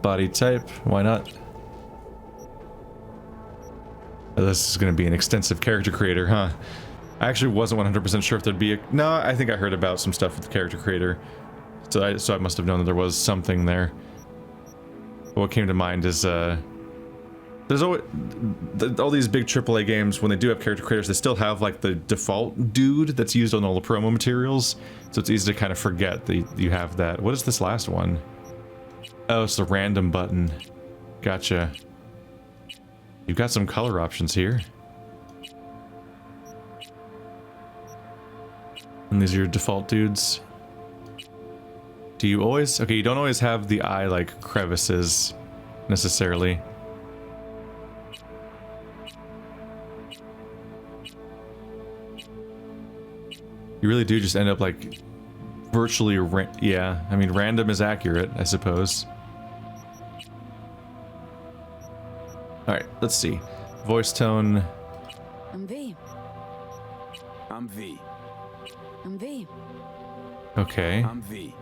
Body type, why not? Oh, this is going to be an extensive character creator, huh? I actually wasn't 100% sure if there'd be a... No, I think I heard about some stuff with the character creator. So I must have known that there was something there. But what came to mind is, there's always... all these big AAA games, when they do have character creators, they still have, like, the default dude that's used on all the promo materials. So it's easy to kind of forget that you have that. What is this last one? Oh, it's the random button. Gotcha. You've got some color options here. And these are your default dudes. Do you always... okay, you don't always have the eye, like, crevices, necessarily. You really do just end up, like, virtually... yeah, I mean, random is accurate, I suppose. Alright, let's see. Voice tone... I'm V. I'm V. I'm V. Okay. I'm V.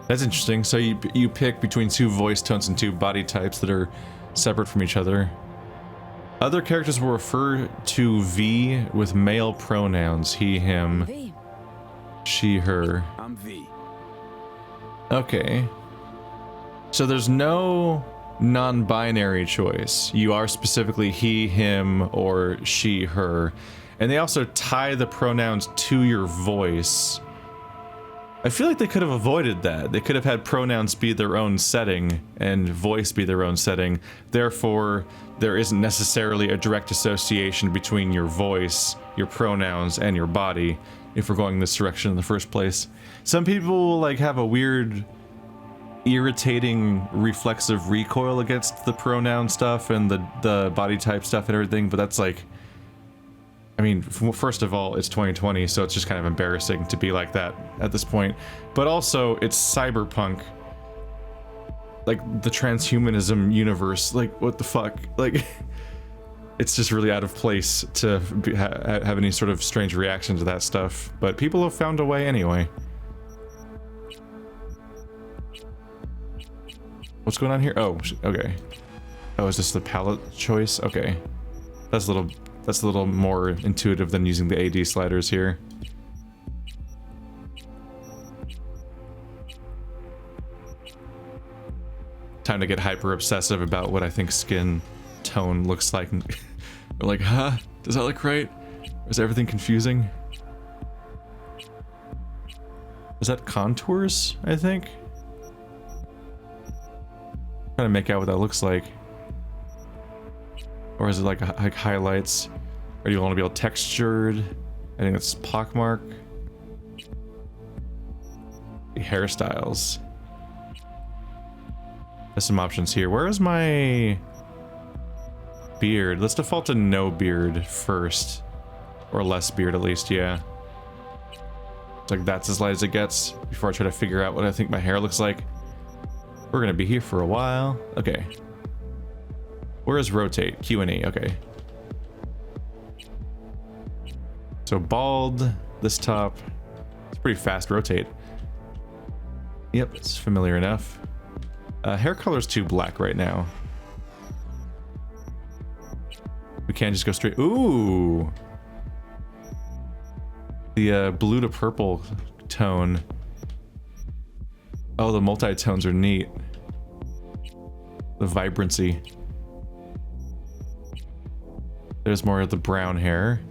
That's interesting. So you pick between two voice tones and two body types that are separate from each other. Other characters will refer to V with male pronouns. He, him, V. she, her. I'm V. Okay. So there's no non-binary choice. You are specifically he, him, or she, her. And they also tie the pronouns to your voice. I feel like they could have avoided that. They could have had pronouns be their own setting and voice be their own setting. Therefore, there isn't necessarily a direct association between your voice, your pronouns, and your body, if we're going this direction in the first place. Some people will, like, have a weird, irritating reflexive recoil against the pronoun stuff and the body type stuff and everything, but that's like... I mean, first of all, it's 2020, so it's just kind of embarrassing to be like that at this point. But also, it's cyberpunk. Like, the transhumanism universe. Like, what the fuck? Like, it's just really out of place to have any sort of strange reaction to that stuff. But people have found a way anyway. What's going on here? Oh, okay. Oh, is this the palette choice? Okay. That's a little more intuitive than using the AD sliders here. Time to get hyper obsessive about what I think skin tone looks like. We're like, huh? Does that look right? Is everything confusing? Is that contours, I think? Trying to make out what that looks like. Or is it like highlights? Or do you want to be all textured? I think it's pockmark. The hairstyles. There's some options here. Where is my beard? Let's default to no beard first. Or less beard at least, yeah. It's like that's as light as it gets before I try to figure out what I think my hair looks like. We're gonna be here for a while. Okay. Where is rotate? Q and E, okay. So bald, this top, it's pretty fast rotate. Yep, it's familiar enough. Hair color's too black right now. We can't just go straight, ooh! The blue to purple tone. Oh, the multi-tones are neat. The vibrancy. There's more of the brown hair.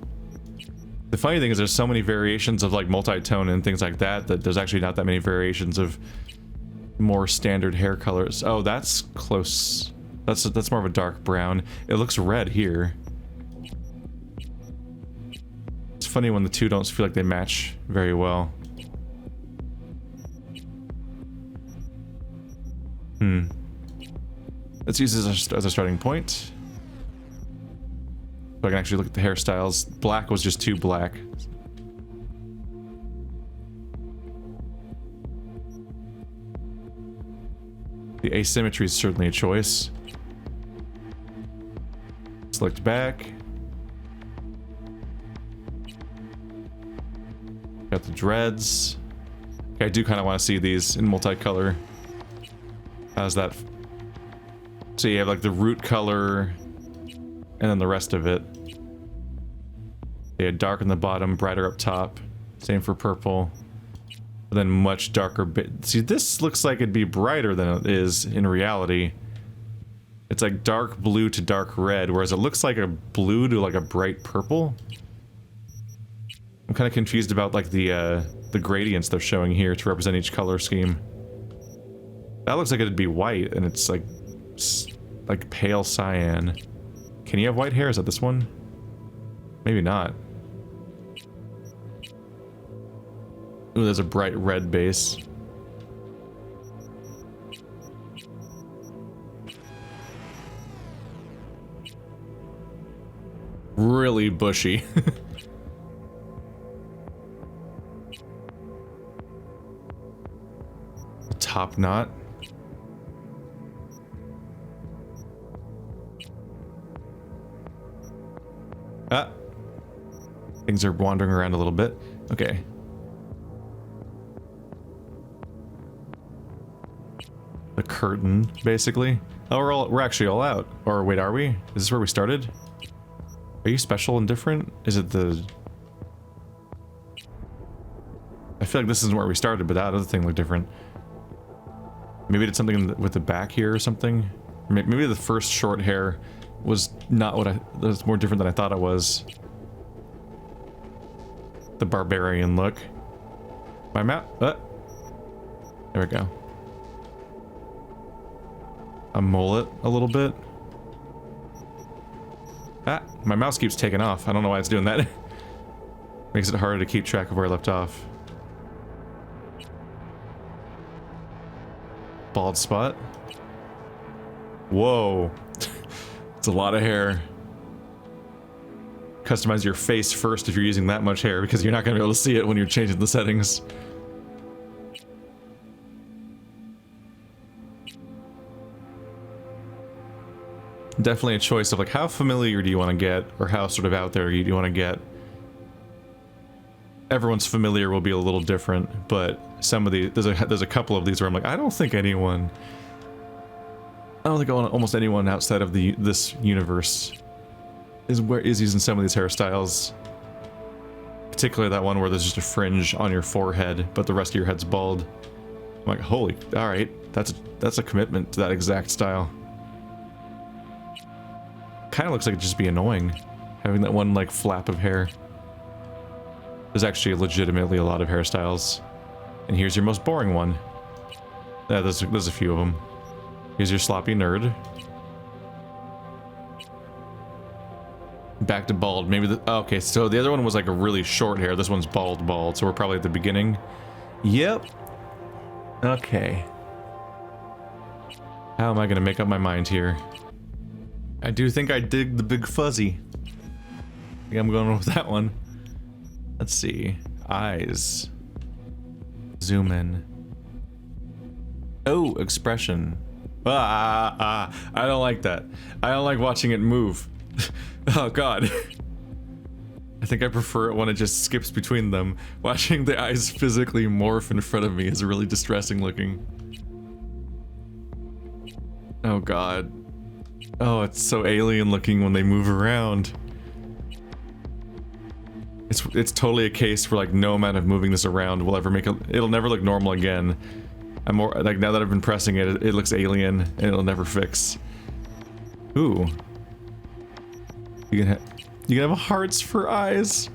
The funny thing is there's so many variations of like multi-tone and things like that that there's actually not that many variations of more standard hair colors. Oh, that's close. That's more of a dark brown. It looks red here. It's funny when the two don't feel like they match very well. Let's use this as a starting point. So I can actually look at the hairstyles. Black was just too black. The asymmetry is certainly a choice. Select back. Got the dreads. Okay, I do kind of want to see these in multicolor. How's that So you have like the root color and then the rest of it. Yeah, dark on the bottom, brighter up top. Same for purple. But then much darker bit. See, this looks like it'd be brighter than it is in reality. It's like dark blue to dark red, whereas it looks like a blue to like a bright purple. I'm kind of confused about like the gradients they're showing here to represent each color scheme. That looks like it'd be white, and it's like pale cyan. Can you have white hair? Is that this one? Maybe not. Ooh, there's a bright red base. Really bushy. Top knot. Ah. Things are wandering around a little bit. Okay. The curtain, basically. Oh, we're actually all out. Or wait, are we? Is this where we started? Are you special and different? Is it the... I feel like this isn't where we started, but that other thing looked different. Maybe it did something with the back here or something? Maybe the first short hair was not what was more different than I thought it was. The barbarian look. My map. There we go. A mullet a little bit. Ah, my mouse keeps taking off. I don't know why it's doing that. Makes it harder to keep track of where I left off. Bald spot. Whoa. It's a lot of hair. Customize your face first if you're using that much hair, because you're not going to be able to see it when you're changing the settings. Definitely a choice of like how familiar do you want to get, or how sort of out there do you want to get. Everyone's familiar will be a little different, but some of these, there's a couple of these where I'm like, I don't think almost anyone outside of this universe is using some of these hairstyles. Particularly that one where there's just a fringe on your forehead, but the rest of your head's bald. I'm like, holy, all right, that's a commitment to that exact style. Kind of looks like it'd just be annoying having that one like flap of hair. There's actually legitimately a lot of hairstyles, and here's your most boring one. Yeah, there's a few of them. Here's your sloppy nerd. Back to bald. Maybe the... Okay, so the other one was like a really short hair. This one's bald. So we're probably at the beginning. Yep. Okay. How am I gonna make up my mind here? I do think I dig the big fuzzy. I think I'm going with that one. Let's see. Eyes. Zoom in. Oh, expression. I don't like that. I don't like watching it move. Oh god. I think I prefer it when it just skips between them. Watching the eyes physically morph in front of me is really distressing looking. Oh god. Oh, it's so alien looking when they move around. It's totally a case where like no amount of moving this around will ever make it. It'll never look normal again. I'm more like, now that I've been pressing it, it looks alien and it'll never fix. Ooh. You can have hearts for eyes.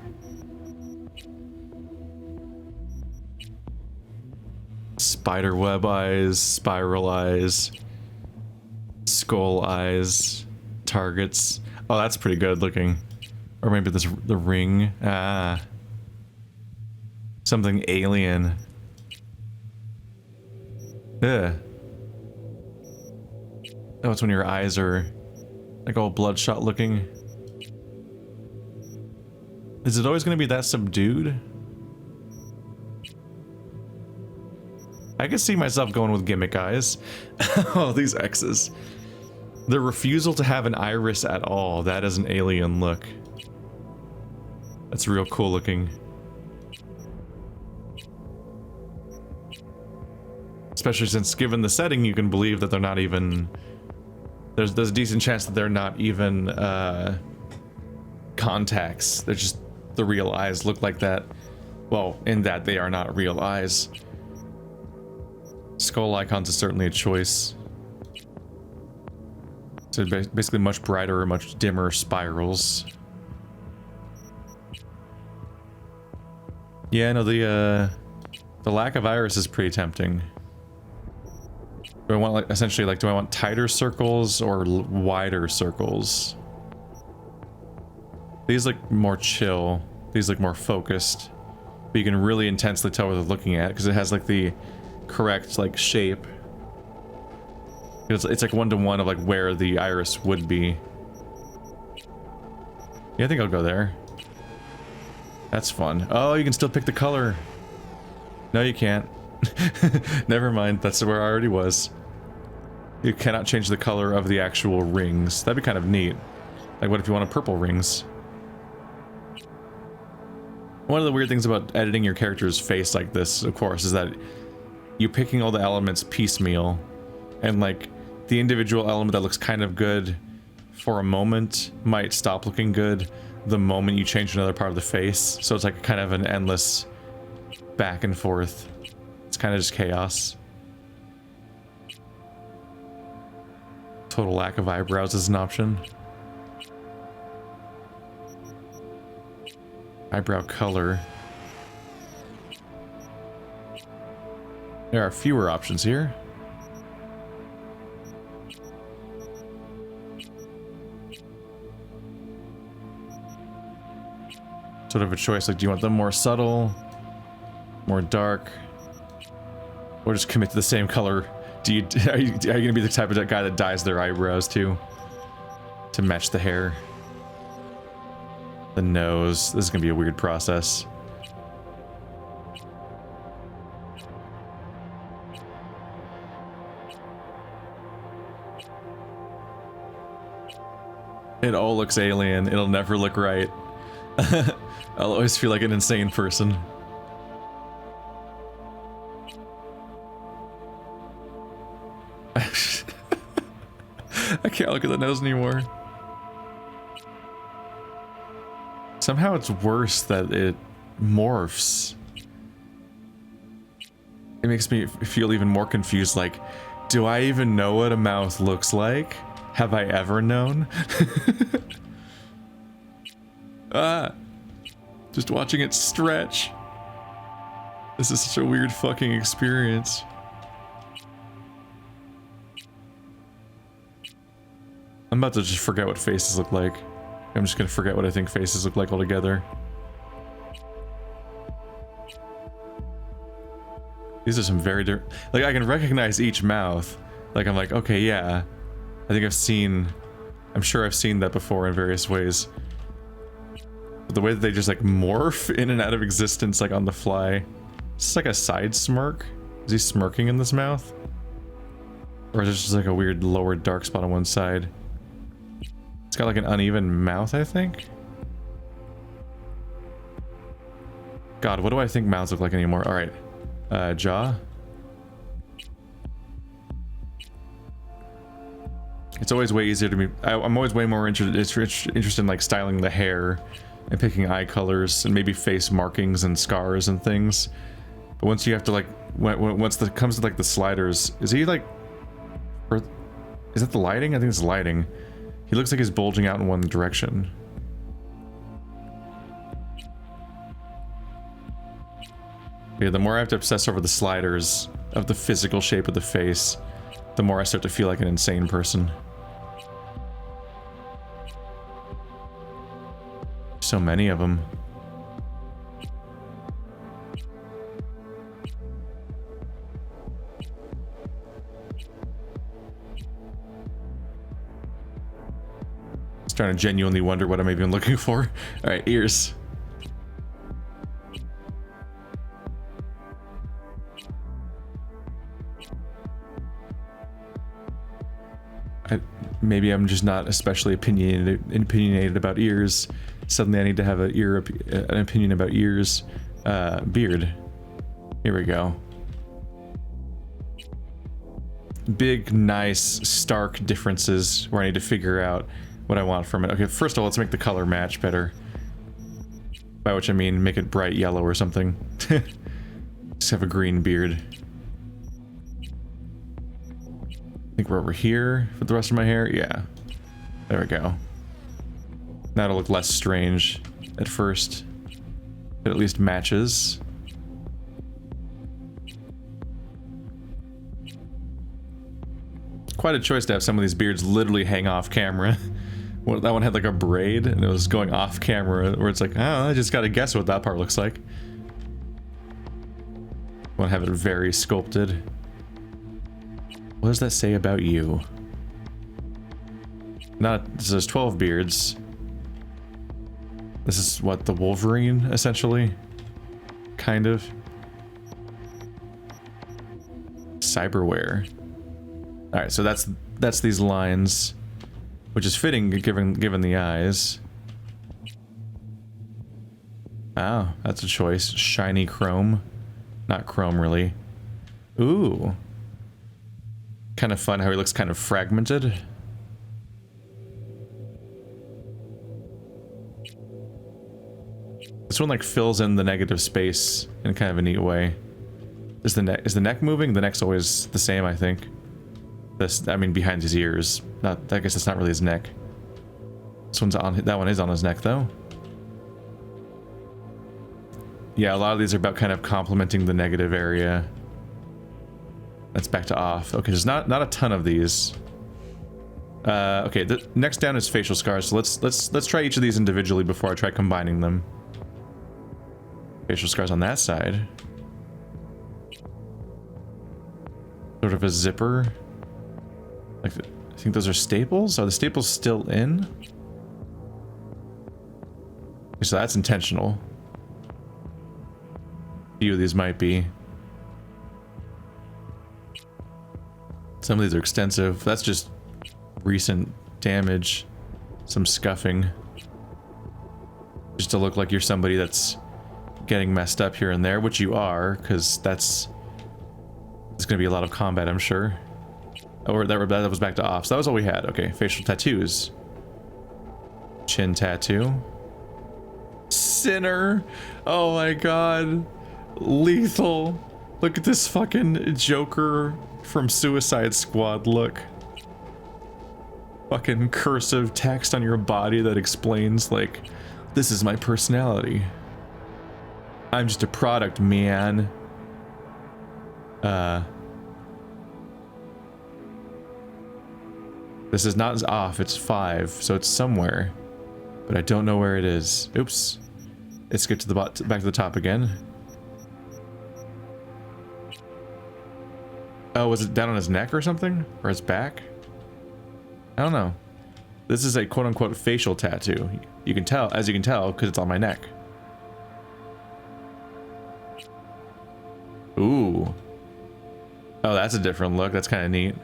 Spiderweb eyes, spiral eyes, skull eyes, targets. Oh, that's pretty good looking. Or maybe the ring. Ah. Something alien. Ugh. Oh, it's when your eyes are like all bloodshot looking. Is it always going to be that subdued? I could see myself going with gimmick eyes. Oh, these X's. The refusal to have an iris at all. That is an alien look. That's real cool looking. Especially since, given the setting, you can believe that they're not even There's a decent chance that they're not even contacts. They're just the real eyes look like that. Well, in that they are not real eyes. Skull icons is certainly a choice. So basically much brighter or much dimmer spirals. Yeah, no, the lack of iris is pretty tempting. Do I want, like, essentially, like, do I want tighter circles or wider circles? These look more chill. These look more focused. But you can really intensely tell what they're looking at because it has, like, the correct, like, shape. It's like one-to-one of, like, where the iris would be. Yeah, I think I'll go there. That's fun. Oh, you can still pick the color. No, you can't. Never mind, that's where I already was. You cannot change the color of the actual rings. That'd be kind of neat. Like, what if you wanted purple rings? One of the weird things about editing your character's face like this, of course, is that you're picking all the elements piecemeal. And, like, the individual element that looks kind of good for a moment might stop looking good the moment you change another part of the face. So it's like kind of an endless back and forth. It's kind of just chaos. Total lack of eyebrows is an option. Eyebrow color. There are fewer options here. Sort of a choice, like, do you want them more subtle, more dark, or just commit to the same color? Are you gonna be the type of guy that dyes their eyebrows too, to match the hair, the nose? This is gonna be a weird process. It all looks alien. It'll never look right. I'll always feel like an insane person. I can't look at the nose anymore. Somehow it's worse that it morphs. It makes me feel even more confused, like, do I even know what a mouth looks like? Have I ever known? Ah! Just watching it stretch. This is such a weird fucking experience. I'm about to just forget what faces look like. I'm just gonna forget what I think faces look like altogether. These are some very different... Like, I can recognize each mouth. Like, I'm like, okay, yeah. I think I've seen... I'm sure I've seen that before in various ways. But the way that they just, like, morph in and out of existence, like, on the fly. Is this like a side smirk? Is he smirking in this mouth? Or is it just like a weird lower dark spot on one side? It's got like an uneven mouth, I think. God, what do I think mouths look like anymore? Alright. Jaw. It's always way easier to me. I'm always way more interested in like styling the hair and picking eye colors and maybe face markings and scars and things. But once you have to like, once it comes to like the sliders, is he like, or is that the lighting? I think it's lighting. He looks like he's bulging out in one direction. Yeah, the more I have to obsess over the sliders of the physical shape of the face, the more I start to feel like an insane person. So many of them. Starting to genuinely wonder what I'm even looking for. Alright, ears. Maybe I'm just not especially opinionated about ears. Suddenly I need to have an opinion about ears. Beard. Here we go. big, nice, stark differences where I need to figure out what I want from it. Okay, first of all, let's make the color match better. By which I mean make it bright yellow or something. Just have a green beard. I think we're over here for the rest of my hair. Yeah. There we go. Now it'll look less strange at first. It at least matches. Quite a choice to have some of these beards literally hang off camera. Well, that one had like a braid and it was going off camera where it's like, oh, I just gotta guess what that part looks like. Want to have it very sculpted. What does that say about you? Not, this is 12 beards. This is what, the Wolverine, essentially? Kind of. Cyberware. Alright, so that's these lines. Which is fitting given the eyes. Oh, that's a choice. Shiny chrome. Not chrome, really. Ooh. Kind of fun how he looks kind of fragmented. This one like fills in the negative space in kind of a neat way. Is the neck moving? The neck's always the same, I think. This, I mean, behind his ears. Not, I guess it's not really his neck. This one's on. That one is on his neck, though. Yeah, a lot of these are about kind of complementing the negative area. That's back to off. Okay, there's not a ton of these. Okay, the next down is facial scars. So let's try each of these individually before I try combining them. Facial scars on that side. Sort of a zipper. Like, I think those are staples. Are the staples still in? Okay, so that's intentional. A few of these might be. Some of these are extensive. That's just recent damage. Some scuffing. Just to look like you're somebody that's getting messed up here and there, which you are, because there's going to be a lot of combat, I'm sure. Oh, that was back to off. So that was all we had. Okay, facial tattoos. Chin tattoo. Sinner. Oh my god. Lethal. Look at this fucking Joker from Suicide Squad look. Fucking cursive text on your body that explains, like, this is my personality. I'm just a product, man. This is not off, it's 5, so it's somewhere. But I don't know where it is. Oops. Let's get to the back to the top again. Oh, was it down on his neck or something? Or his back? I don't know. This is a quote-unquote facial tattoo. You can tell, as you can tell, because it's on my neck. Ooh. Oh, that's a different look. That's kind of neat.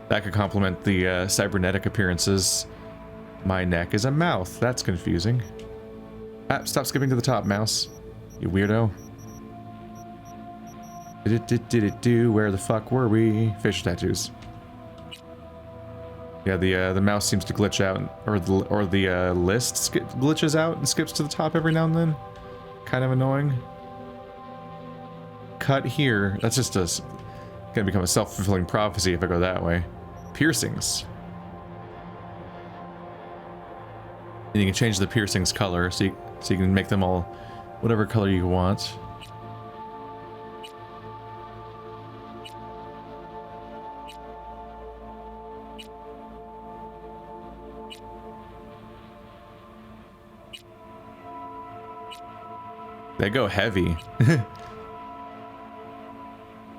That could complement the cybernetic appearances. My neck is a mouth. That's confusing. Ah, stop skipping to the top, mouse. You weirdo. Did it? Where the fuck were we? Facial tattoos. Yeah, the mouse seems to glitch out, or the list glitches out and skips to the top every now and then. Kind of annoying. Cut here. That's just gonna become a self-fulfilling prophecy if I go that way. Piercings. And you can change the piercings color, so you can make them all whatever color you want. They go heavy.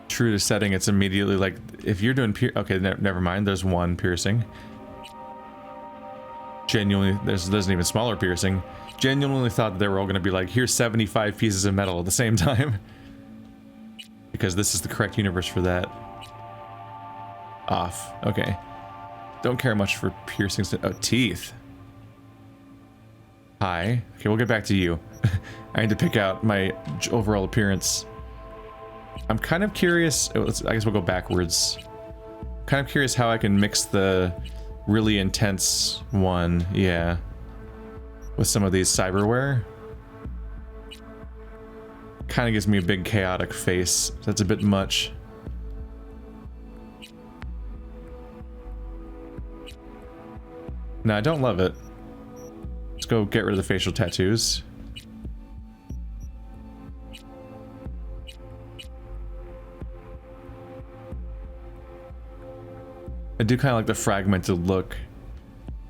True to setting, it's immediately like, if you're doing okay, never mind, there's one piercing. Genuinely, there's an even smaller piercing. Genuinely thought that they were all going to be like, here's 75 pieces of metal at the same time. Because this is the correct universe for that. Off. Okay. Don't care much for piercings. Oh, teeth. Hi. Okay, we'll get back to you. I need to pick out my overall appearance. I'm kind of curious. I guess we'll go backwards. Kind of curious how I can mix the really intense one, yeah, with some of these cyberware. Kind of gives me a big chaotic face. That's a bit much. No, I don't love it. Let's go get rid of the facial tattoos. I do kind of like the fragmented look.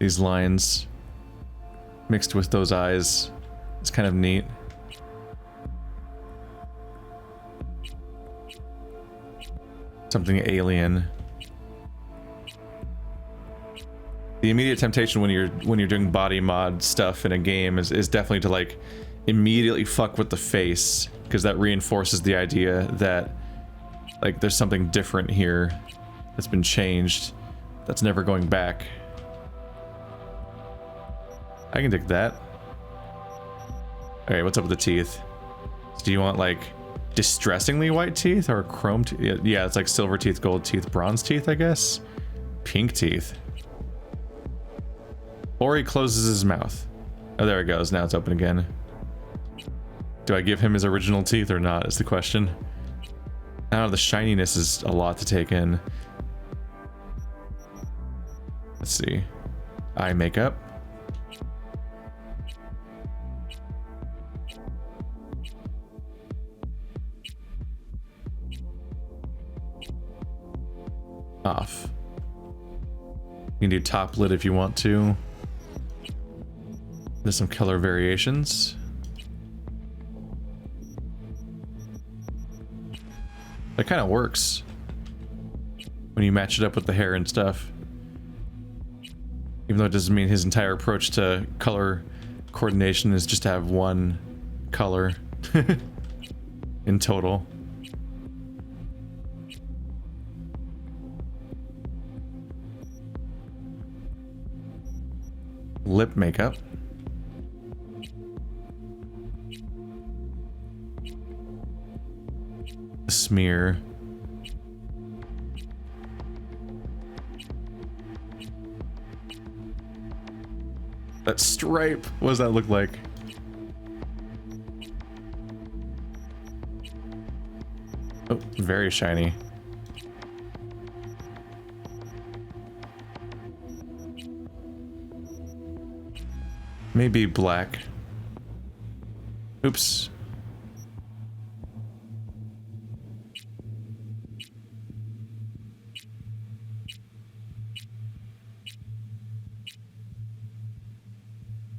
These lines mixed with those eyes. It's kind of neat. Something alien. The immediate temptation when you're doing body mod stuff in a game is definitely to like immediately fuck with the face, because that reinforces the idea that like there's something different here that's been changed, that's never going back. I can dig that. Okay, what's up with the teeth? Do you want like distressingly white teeth or chrome teeth? Yeah, it's like silver teeth, gold teeth, bronze teeth, I guess. Pink teeth. Or he closes his mouth. Oh, there it goes. Now it's open again. Do I give him his original teeth or not is the question. I don't know, the shininess is a lot to take in. Let's see. Eye makeup. Off. You can do top lid if you want to. There's some color variations. That kind of works when you match it up with the hair and stuff. Even though it doesn't mean his entire approach to color coordination is just to have one color in total. Lip makeup. Smear. That stripe, what does that look like? Oh, very shiny. Maybe black. Oops.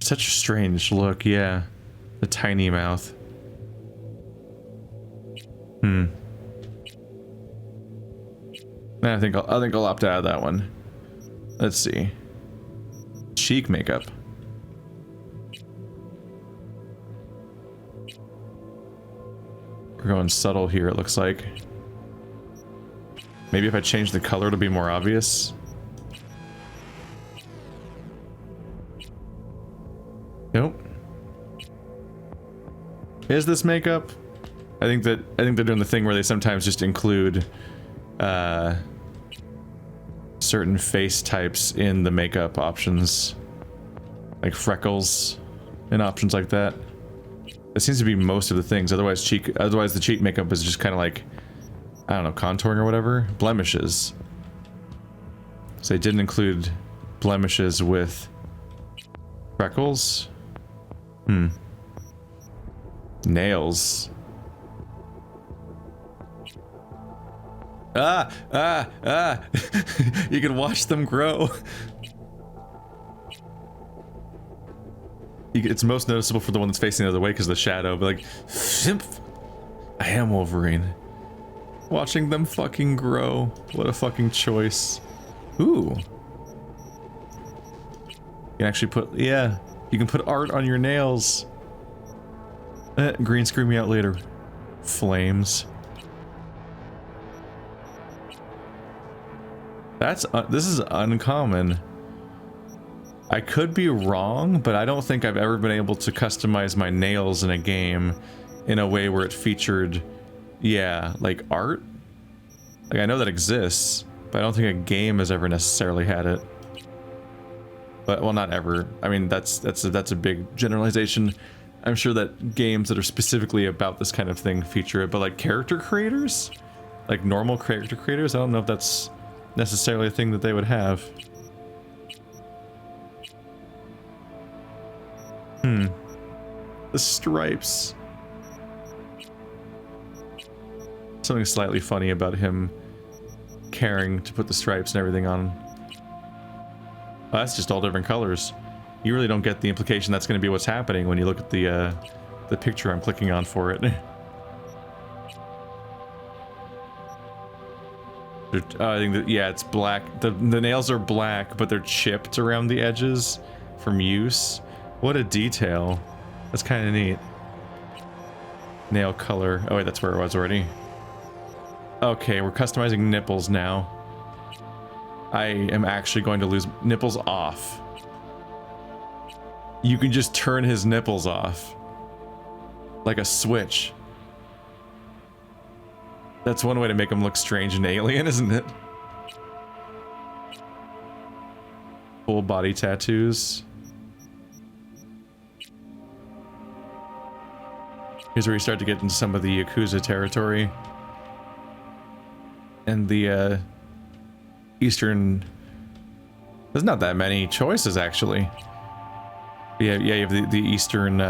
Such a strange look, yeah. The tiny mouth. I think I'll opt out of that one. Let's see. Cheek makeup. We're going subtle here, it looks like. Maybe if I change the color it'll be more obvious. Nope. Is this makeup? I think they're doing the thing where they sometimes just include certain face types in the makeup options, like freckles and options like that. It seems to be most of the things. Otherwise the cheek makeup is just kind of like, I don't know, contouring or whatever. Blemishes. So they didn't include blemishes with freckles. Nails. You can watch them grow. It's most noticeable for the one that's facing the other way because of the shadow, but like, I am Wolverine. Watching them fucking grow. What a fucking choice. Ooh. You can actually put, yeah, you can put art on your nails. Green screen me out later. Flames. This is uncommon. I could be wrong, but I don't think I've ever been able to customize my nails in a game in a way where it featured Yeah, like art? Like I know that exists, but I don't think a game has ever necessarily had it. But well, not ever. I mean, that's a big generalization. I'm sure that games that are specifically about this kind of thing feature it, but like character creators, like normal character creators, I don't know if that's necessarily a thing that they would have. The stripes. Something slightly funny about him caring to put the stripes and everything on. Oh, that's just all different colors. You really don't get the implication that's going to be what's happening when you look at the picture I'm clicking on for it. I think that, yeah, it's black. The nails are black, but they're chipped around the edges from use. What a detail. That's kind of neat. Nail color. Oh wait, that's where it was already. Okay, we're customizing nipples now. I am actually going to lose nipples off. You can just turn his nipples off. Like a switch. That's one way to make him look strange and alien, isn't it? Full body tattoos. Here's where you start to get into some of the Yakuza territory. And the Eastern... There's not that many choices, actually. Yeah, you have the Eastern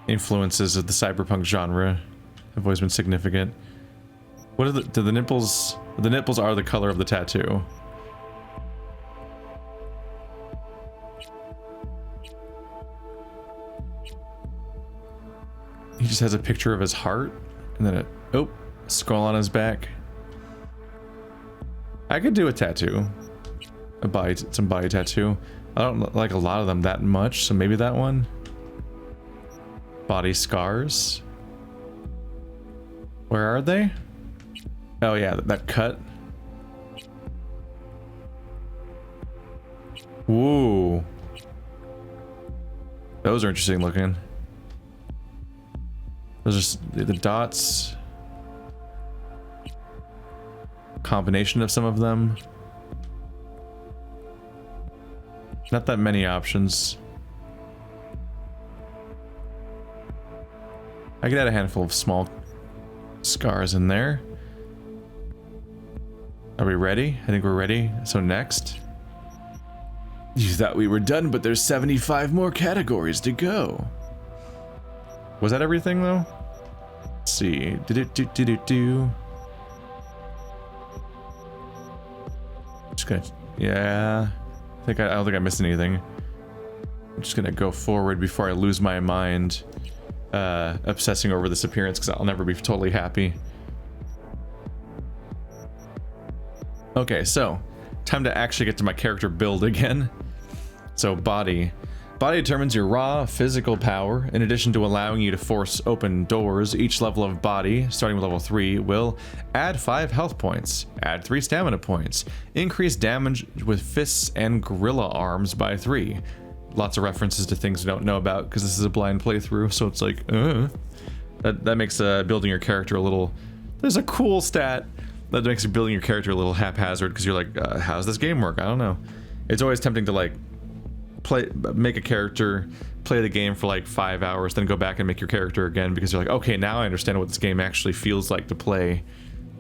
influences of the cyberpunk genre have always been significant. What are the nipples? The nipples are the color of the tattoo. He just has a picture of his heart, and then a skull on his back. I could do a tattoo, some body tattoo. I don't like a lot of them that much, so maybe that one. Body scars. Where are they? Oh yeah, that cut. Woo. Those are interesting looking. Those are just the dots. Combination of some of them. Not that many options. I could add a handful of small scars in there. Are we ready? I think we're ready. So next. You thought we were done, but there's 75 more categories to go. Was that everything though? Let's see. Just gonna, yeah. I don't think I missed anything. I'm just gonna go forward before I lose my mind, obsessing over this appearance because I'll never be totally happy. Okay, so time to actually get to my character build again. So body. Body determines your raw physical power. In addition to allowing you to force open doors, each level of body, starting with level 3, will add 5 health points, add 3 stamina points, increase damage with fists and gorilla arms by 3. Lots of references to things we don't know about because this is a blind playthrough, so it's like, that makes building your character a little... There's a cool stat that makes building your character a little haphazard because you're like, how's this game work? I don't know. It's always tempting to like make a character, play the game for like 5 hours, then go back and make your character again because you're like, okay, now I understand what this game actually feels like to play,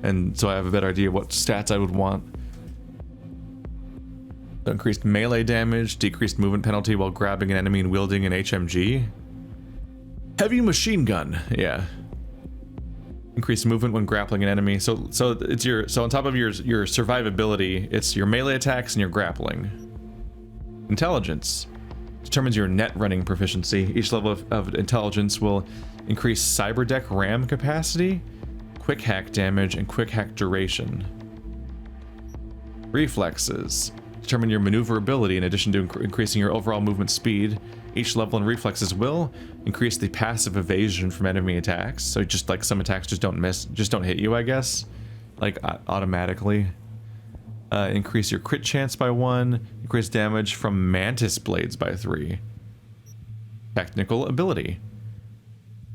and so I have a better idea of what stats I would want. Increased melee damage, decreased movement penalty while grabbing an enemy and wielding an HMG. Heavy machine gun, yeah. Increased movement when grappling an enemy. So on top of your survivability, it's your melee attacks and your grappling. Intelligence determines your net running proficiency. Each level of intelligence will increase cyberdeck RAM capacity, quick hack damage, and quick hack duration. Reflexes determine your maneuverability in addition to increasing your overall movement speed. Each level in reflexes will increase the passive evasion from enemy attacks. So just like some attacks just don't hit you, I guess, like automatically. Increase your crit chance by 1. Increase damage from mantis blades by 3. Technical ability.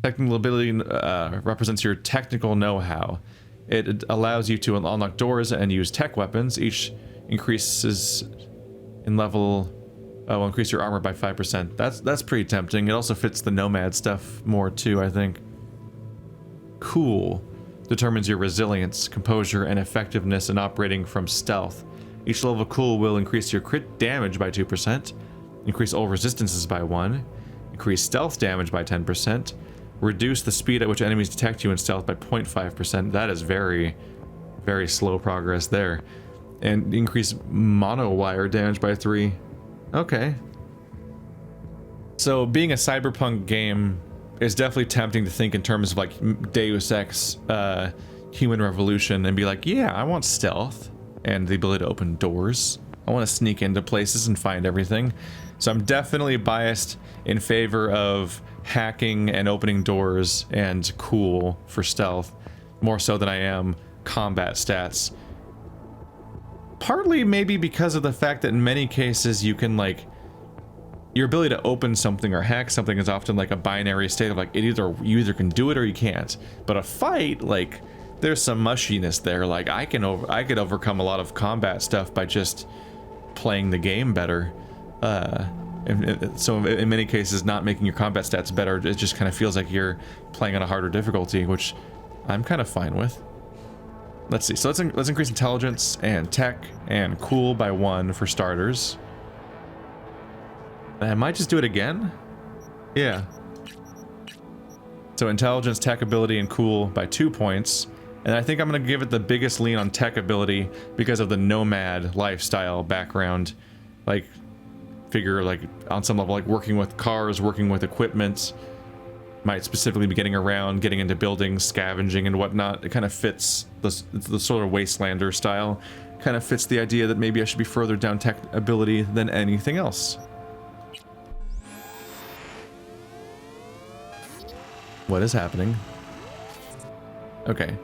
Technical ability represents your technical know-how. It allows you to unlock doors and use tech weapons. Each increases in level... will increase your armor by 5%. That's pretty tempting. It also fits the Nomad stuff more too, I think. Cool. Determines your resilience, composure, and effectiveness in operating from stealth. Each level of cool will increase your crit damage by 2%, increase all resistances by 1, increase stealth damage by 10%, reduce the speed at which enemies detect you in stealth by 0.5%. That is very, very slow progress there. And increase mono wire damage by 3. Okay. So being a cyberpunk game is definitely tempting to think in terms of like Deus Ex Human Revolution and be like, yeah, I want stealth and the ability to open doors. I want to sneak into places and find everything. So I'm definitely biased in favor of hacking and opening doors and cool for stealth, more so than I am combat stats. Partly maybe because of the fact that in many cases you can like, your ability to open something or hack something is often like a binary state of like, you either can do it or you can't. But a fight, like, there's some mushiness there. Like I could overcome a lot of combat stuff by just playing the game better. So in many cases, not making your combat stats better, it just kind of feels like you're playing on a harder difficulty, which I'm kind of fine with. Let's see. So let's increase intelligence and tech and cool by 1 for starters. I might just do it again. Yeah. So intelligence, tech ability, and cool by 2 points. And I think I'm going to give it the biggest lean on tech ability because of the Nomad lifestyle background. Like, figure like on some level, like working with cars, working with equipment, might specifically be getting around, getting into buildings, scavenging and whatnot. It kind of fits the sort of Wastelander style. Kind of fits the idea that maybe I should be further down tech ability than anything else. What is happening? Okay.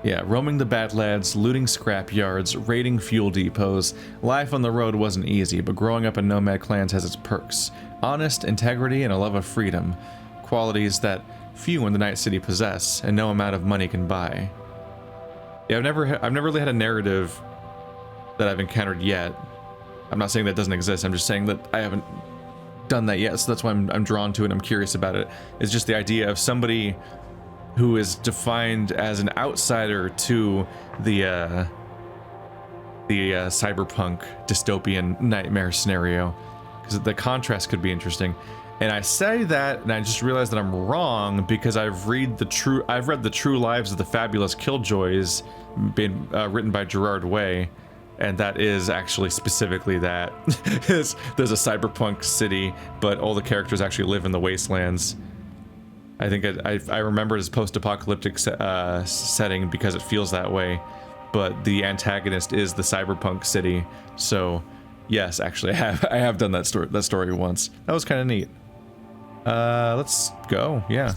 Yeah, roaming the Badlands, looting scrap yards, raiding fuel depots. Life on the road wasn't easy, but growing up in Nomad clans has its perks. Honest, integrity, and a love of freedom. Qualities that few in the Night City possess, and no amount of money can buy. Yeah, I've never really had a narrative that I've encountered yet. I'm not saying that doesn't exist, I'm just saying that I haven't done that yet, so that's why I'm drawn to it and I'm curious about it. It's just the idea of somebody who is defined as an outsider to the cyberpunk dystopian nightmare scenario, because the contrast could be interesting. And I say that, and I just realized that I'm wrong because I've read the True Lives of the Fabulous Killjoys, being written by Gerard Way, and that is actually specifically that. There's a cyberpunk city, but all the characters actually live in the wastelands. I think I remember it as post-apocalyptic setting because it feels that way, but the antagonist is the cyberpunk city. So yes, actually I have done that story once. That was kind of neat. Let's go. Yeah.